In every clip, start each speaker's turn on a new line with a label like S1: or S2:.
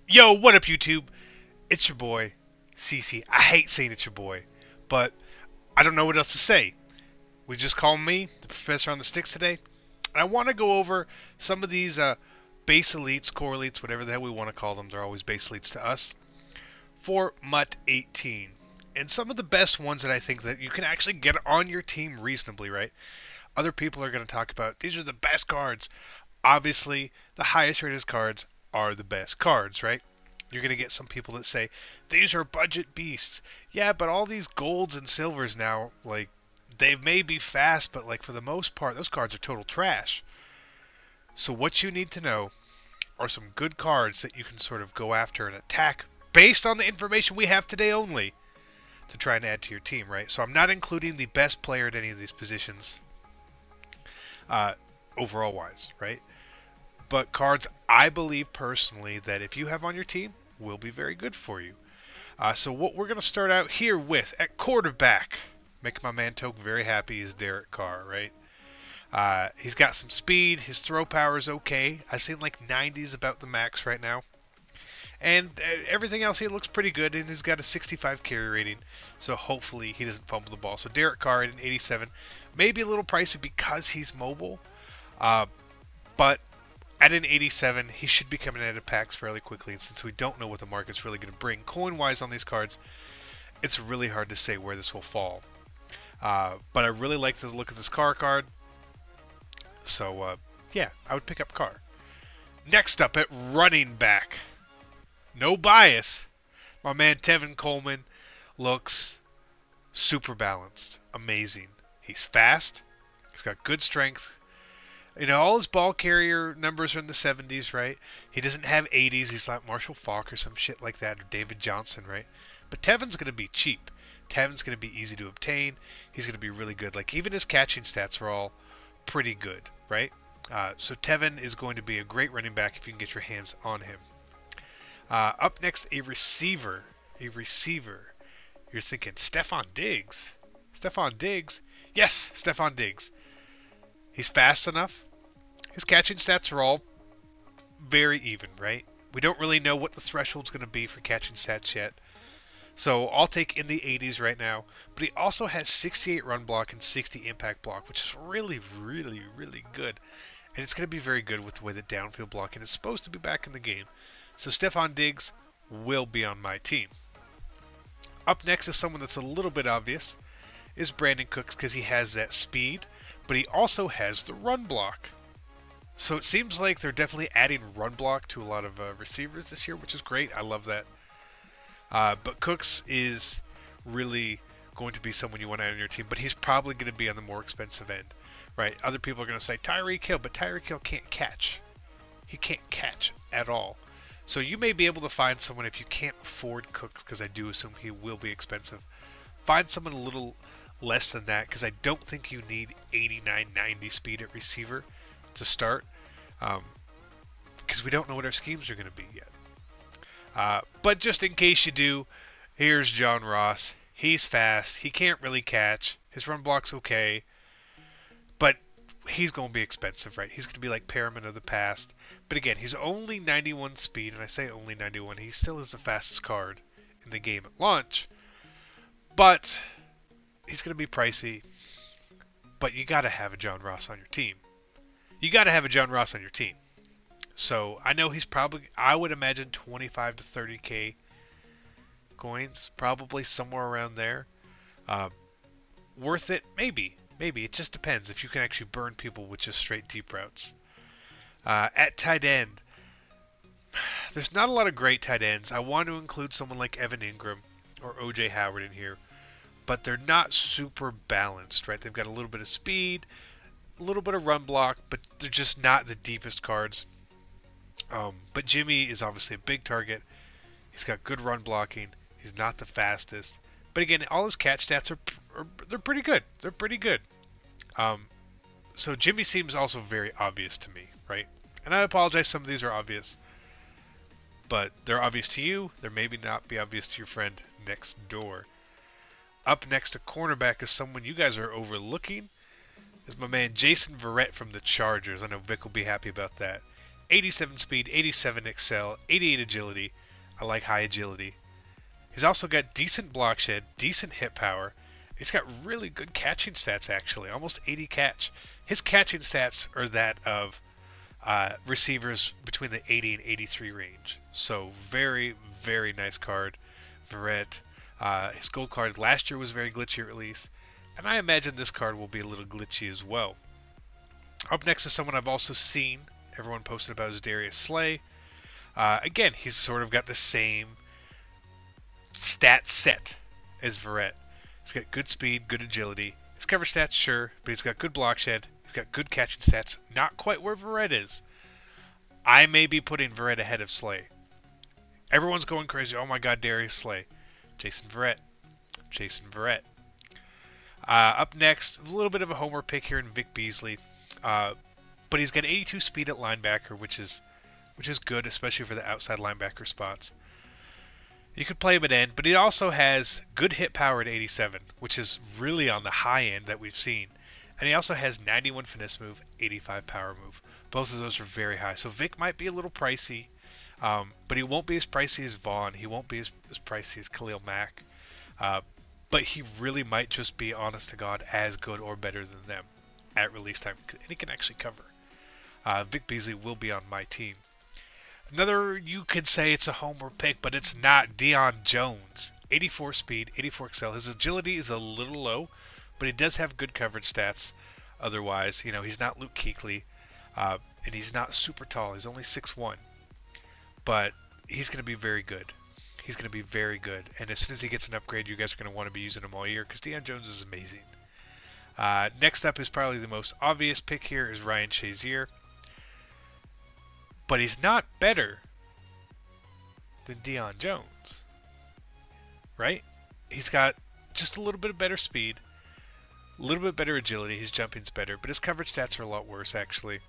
S1: Yo, what up, YouTube? It's your boy, CC. I hate saying it's your boy, but I don't know what else to say. We just call me the professor on the sticks today. And I want to go over some of these base elites, core elites, whatever the hell we want to call them. They're always base elites to us. For MUT 18. And some of the best ones that I think that you can actually get on your team reasonably, right? Other people are going to talk about these are the best cards. Obviously, the highest rated cards are the best cards, right? You're going to get some people that say, these are budget beasts. Yeah, but all these golds and silvers now, like, they may be fast, but, like, for the most part, those cards are total trash. So what you need to know are some good cards that you can sort of go after and attack based on the information we have today only to try and add to your team, right? So I'm not including the best player at any of these positions overall-wise, right? But cards I believe personally that if you have on your team will be very good for you. So what we're going to start out here with at quarterback, making my man Toke very happy, is Derek Carr, right? He's got some speed. His throw power is okay. I've seen like 90s about the max right now. And everything else, he looks pretty good, and he's got a 65 carry rating, so hopefully he doesn't fumble the ball. So Derek Carr at an 87, maybe a little pricey because he's mobile, but at an 87, he should be coming out of packs fairly quickly, and since we don't know what the market's really going to bring coin-wise on these cards, it's really hard to say where this will fall. But I really like the look of this Carr card, so yeah, I would pick up Carr. Next up at running back. No bias. My man Tevin Coleman looks super balanced. Amazing. He's fast. He's got good strength. You know, all his ball carrier numbers are in the 70s, right? He doesn't have 80s. He's like Marshall Faulk or some shit like that, or David Johnson, right? But Tevin's going to be cheap. Tevin's going to be easy to obtain. He's going to be really good. Like, even his catching stats are all pretty good, right? So Tevin is going to be a great running back if you can get your hands on him. Up next, a receiver. A receiver. You're thinking, Stephon Diggs. Stephon Diggs? Yes, Stephon Diggs. He's fast enough. His catching stats are all very even, right? We don't really know what the threshold's going to be for catching stats yet. So I'll take in the 80s right now. But he also has 68 run block and 60 impact block, which is really, really, really good. And it's going to be very good with the way that downfield blocking is supposed to be back in the game. So Stephon Diggs will be on my team. Up next is someone that's a little bit obvious, is Brandon Cooks, because he has that speed, but he also has the run block. So it seems like they're definitely adding run block to a lot of receivers this year, which is great. I love that. But Cooks is really going to be someone you want to add on your team, but he's probably going to be on the more expensive end, right? Other people are going to say Tyreek Hill, but Tyreek Hill can't catch. He can't catch at all. So you may be able to find someone, if you can't afford Cooks, because I do assume he will be expensive, find someone a little less than that, because I don't think you need 89, 90 speed at receiver to start, because we don't know what our schemes are going to be yet. But just in case you do, here's John Ross. He's fast. He can't really catch. His run block's okay, but he's going to be expensive, right? He's going to be like Perriman of the past. But again, he's only 91 speed, and I say only 91. He still is the fastest card in the game at launch. But he's going to be pricey. But you got to have a John Ross on your team. You got to have a John Ross on your team. So I know he's probably, I would imagine 25 to 30k coins, probably somewhere around there. Worth it? Maybe. Maybe. It just depends if you can actually burn people with just straight deep routes. At tight end, there's not a lot of great tight ends. I want to include someone like Evan Ingram or OJ Howard in here, but they're not super balanced, right? They've got a little bit of speed, a little bit of run block, but they're just not the deepest cards. But Jimmy is obviously a big target. He's got good run blocking. He's not the fastest. But again, all his catch stats they're pretty good. They're pretty good. So Jimmy seems also very obvious to me, right? And I apologize, some of these are obvious. But they're obvious to you. They maybe not be obvious to your friend next door. Up next to cornerback is someone you guys are overlooking. Is my man Jason Verrett from the Chargers. I know Vic will be happy about that. 87 speed, 87 excel, 88 agility. I like high agility. He's also got decent block shed, decent hit power. He's got really good catching stats, actually, almost 80 catch. His catching stats are that of receivers between the 80 and 83 range. So very, very nice card. Verrett. His gold card last year was very glitchy at release, and I imagine this card will be a little glitchy as well. Up next is someone I've also seen everyone posted about is Darius Slay. Again, he's sort of got the same stat set as Verrett. He's got good speed, good agility. His cover stats, sure, but he's got good block shed. He's got good catching stats. Not quite where Verrett is. I may be putting Verrett ahead of Slay. Everyone's going crazy. Oh my god, Darius Slay. Jason Verrett. Jason Verrett. Up next, a little bit of a homer pick here in Vic Beasley. But he's got 82 speed at linebacker, which is good, especially for the outside linebacker spots. You could play him at end, but he also has good hit power at 87, which is really on the high end that we've seen. And he also has 91 finesse move, 85 power move. Both of those are very high. So Vic might be a little pricey, but he won't be as pricey as Vaughn. He won't be as pricey as Khalil Mack. But he really might just be, honest to God, as good or better than them at release time. And he can actually cover. Vic Beasley will be on my team. Another, you could say it's a homer pick, but it's not. Deion Jones. 84 speed, 84 excel. His agility is a little low, but he does have good coverage stats. Otherwise, he's not Luke Kuechly, and he's not super tall. He's only 6'1". But he's going to be very good. He's going to be very good. And as soon as he gets an upgrade, you guys are going to want to be using him all year because Deion Jones is amazing. Next up is probably the most obvious pick here is Ryan Shazier. But he's not better than Deion Jones, right? He's got just a little bit of better speed, a little bit better agility. His jumping's better, but his coverage stats are a lot worse, actually.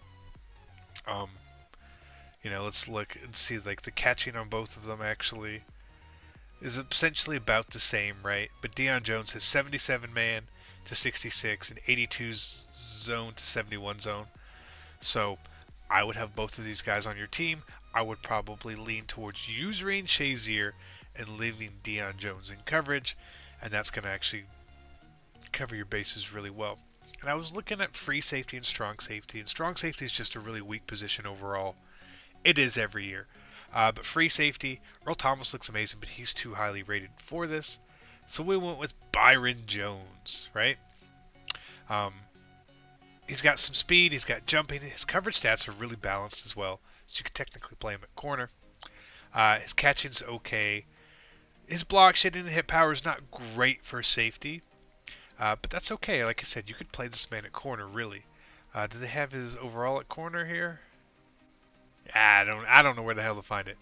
S1: Let's look and see, like, the catching on both of them actually is essentially about the same, right? But Deion Jones has 77 man to 66 and 82 zone to 71 zone. So I would have both of these guys on your team. I would probably lean towards using Shazier and leaving Deion Jones in coverage, and that's going to actually cover your bases really well. And I was looking at free safety and strong safety is just a really weak position overall. It is every year. But free safety, Earl Thomas looks amazing, but he's too highly rated for this. So we went with Byron Jones, right? He's got some speed, he's got jumping, his coverage stats are really balanced as well, so you could technically play him at corner. His catching's okay. His block shed and hit power is not great for safety, but that's okay. Like I said, you could play this man at corner, really. Do they have his overall at corner here? I don't know where the hell to find it,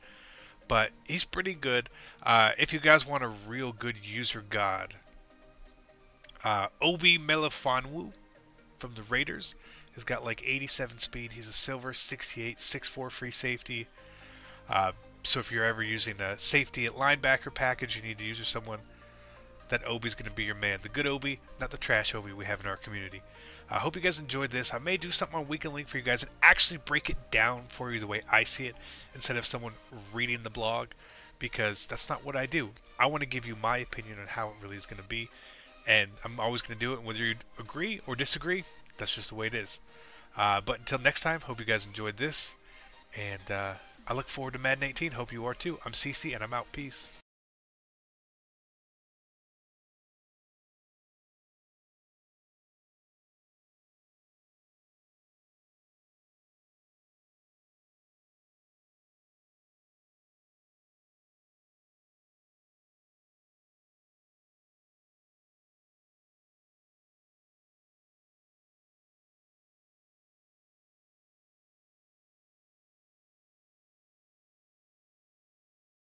S1: but he's pretty good. If you guys want a real good user god, Obi Melifonwu from the Raiders has got like 87 speed. He's a silver, 68, 6'4" free safety. So if you're ever using a safety at linebacker package, you need to use someone, that Obi's going to be your man. The good Obi, not the trash Obi we have in our community. I hope you guys enjoyed this. I may do something on Weekend Link for you guys and actually break it down for you the way I see it instead of someone reading the blog, because that's not what I do. I want to give you my opinion on how it really is going to be, and I'm always going to do it, and whether you agree or disagree, that's just the way it is. But until next time, hope you guys enjoyed this, and I look forward to Madden 18. Hope you are too. I'm CC, and I'm out. Peace.